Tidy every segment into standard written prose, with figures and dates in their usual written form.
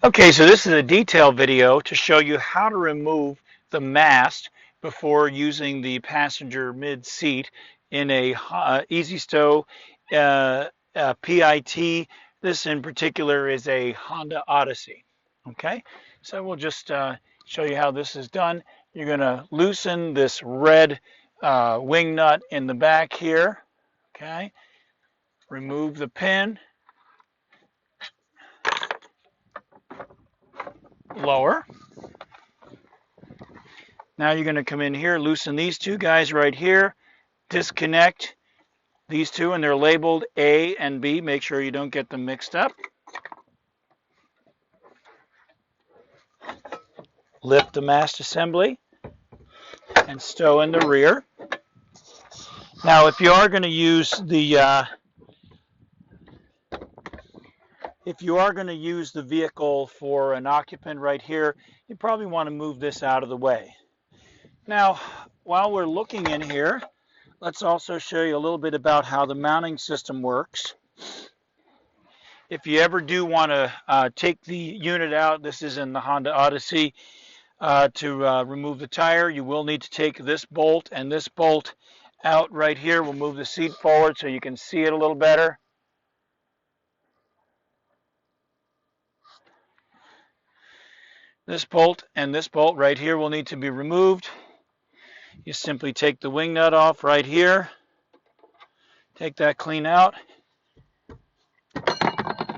Okay, so this is a detailed video to show you how to remove the mast before using the passenger mid seat in a Easy-Stow PIT. This in particular is a Honda Odyssey. Okay, so we'll just show you how this is done. You're going to loosen this red wing nut in the back here. Okay, remove the pin, lower. Now you're going to come in here, loosen these two guys right here, disconnect these two, and they're labeled A and B. Make sure you don't get them mixed up. Lift the mast assembly and stow in the rear. Now, if you are going to use the vehicle for an occupant right here, you probably want to move this out of the way. Now, while we're looking in here, let's also show you a little bit about how the mounting system works. If you ever do want to take the unit out, this is in the Honda Odyssey, to remove the tire, you will need to take this bolt and this bolt out right here. We'll move the seat forward so you can see it a little better. This bolt and this bolt right here will need to be removed. You simply take the wing nut off right here. Take that clean out. You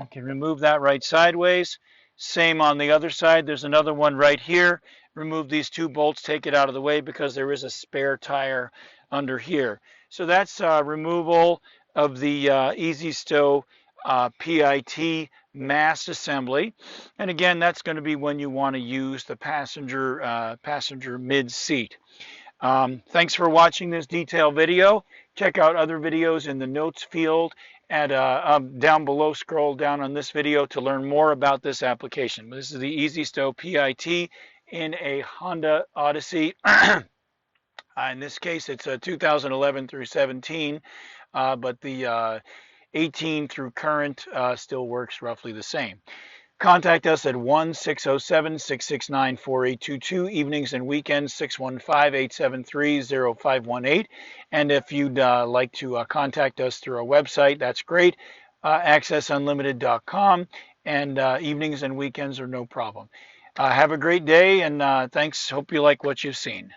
can remove that right sideways. Same on the other side. There's another one right here. Remove these two bolts, take it out of the way because there is a spare tire under here. So that's removal of the Easy-Stow PIT mast assembly. And again, that's going to be when you want to use the passenger mid seat. Thanks for watching this detailed video. Check out other videos in the notes field and down below. Scroll down on this video to learn more about this application. This is the Easy-Stow PIT in a Honda Odyssey. In this case, it's a 2011 through 17, but the 18 through current still works roughly the same. Contact us at 1-607-669-4822, evenings and weekends 615-873-0518. And if you'd like to contact us through our website, that's great, accessunlimited.com, and evenings and weekends are no problem. Have a great day, and thanks. Hope you like what you've seen.